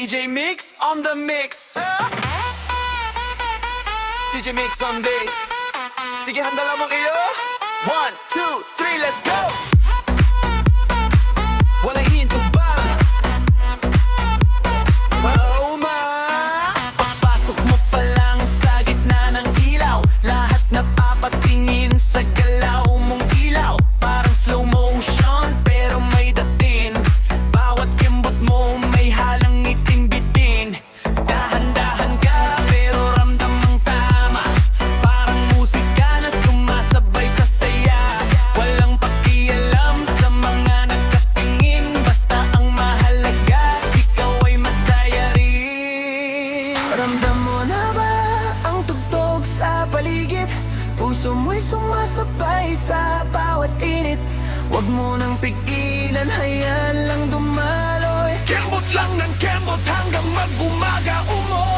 DJ Mix on the mix. DJ Mix on this. Sige, handa lamang kayo. 1, 2, 3, let's go! Walang hintong ba? Oh ma! Pagpasok mo pa lang sa gitna ng ilaw, lahat napapatingin sa galaw mong ilaw. Parang slow motion pero may dating. Bawat kimbot mo may halang ngiting bitin. Dahan-dahan ka pero ramdam ang tama. Parang musika na sumasabay sa saya. Walang pakialam sa mga nagkatingin. Basta ang mahalaga, ikaw ay masaya rin. Ramdam mo na ba ang tugtog sa paligid? Puso mo'y sumasabay sa bawat init. Huwag mo nang pigilan, hayaan lang dumaloy. Kembot lang ng kembot hanggang mag-umaga umoy.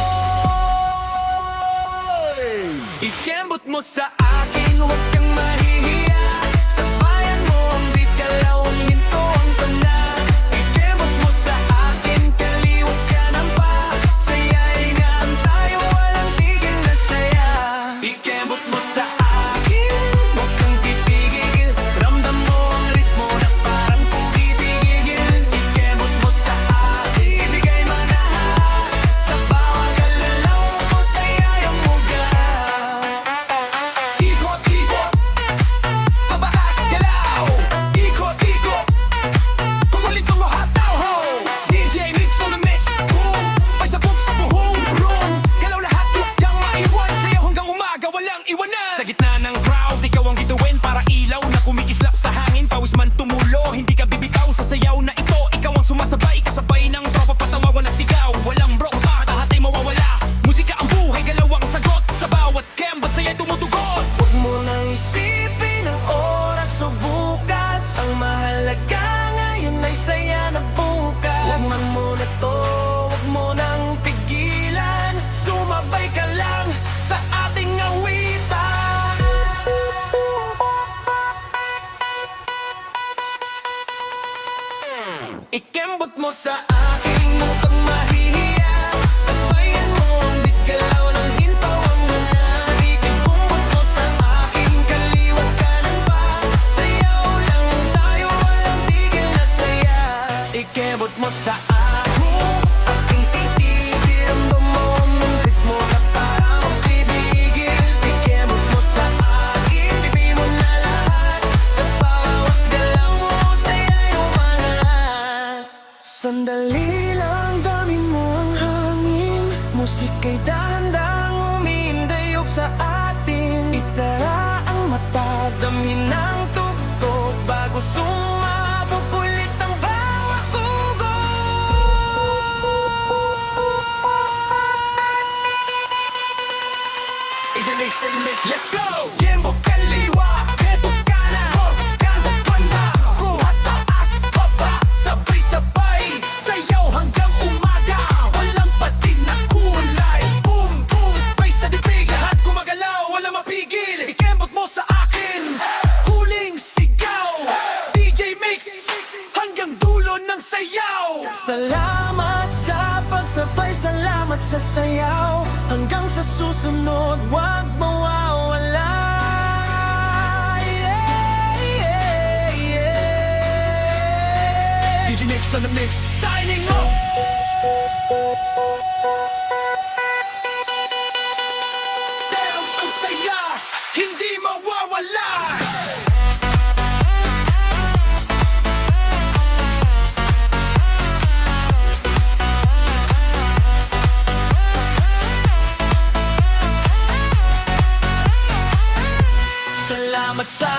Ikembot mo sa akin, huwag kang mahihiya. Sabayan mo ang beat, galaw ang hinto ang tanda. Ikembot mo sa akin, kaliwat ka ng pa. Sayain nga tayo, walang tigil na saya. Ikembot mo sa akin, huwag kang titigil. Ramdam mo ang ritmo na parang kung titigil. Ikembot mo sa akin, ibigay mo lahat. Sa bawat galalaw mo, sayang mo ga. Ikot, ikot, pabaas galaw. Ikot, ikot, pagulit mo hataw ho. DJ Mix on the mix, boom. May sabog sa buhong room. Galaw lahat, huwag kang maiwan. Sayaw hanggang umaga, walang iwanan. Sa gitna ng crowd, ikaw ang bituin. Para ilaw na kumikislap sa hangin. Pawis man tumulo, hindi ka bibitaw sa sayaw na ito. Ikaw ang sumasabay, kasabay ng tropa, patawawan at sigaw. Walang bro, lahat ay mawawala. Musika ang buhay, galaw ang sagot. Sa bawat kembot, saya'y tumutugon. Huwag mo nang isipin ang oras o bukas. Ang mahalaga ngayon ay saya na bukas. Huwag man muna to, huwag mo nang pigilan. Sumabay ka lang sa ating awitan. Ikembot mo sa akin, huwag kang mahihiya. Sabayan mo ang beat, galaw ng hinto ang mga. Ikembot mo sa akin, kaliwat ka ng pa. Sayaw lang tayo, walang tigil na saya. Ikembot mo sa akin, aking titigil. Ramdam mo ang ritmo na parang tibigil. Ikembot mo sa akin, bibigay mo na lahat. Sa bawat galaw mo, saya'y umangat. Sandali lang, dami mo ang hangin. Musika'y dahan-dahang umindayog sa atin. Isara ang mata, damhin ang tugtog bago sumabog ulit ang bawat ugod. Let's go! Kembot kaliwa, kembot kanan, kembot banda, buhat taas, baba, sabay-sabay, sayaw hanggang umaga. Walang patig na kulay, boom, boom, bay sa dibig, lahat gumagalaw, walang mapigil. Ikembot mo sa akin, huling sigaw. DJ Mix, hanggang dulo ng sayaw. Salamat sa pagsabay, salamat sa sayaw. Hanggang sa susunod, wag mawawala. Yeah, yeah, yeah. DJ Mix on the mix, signing off. Pero ang saya, hindi mawawala. Salamat sa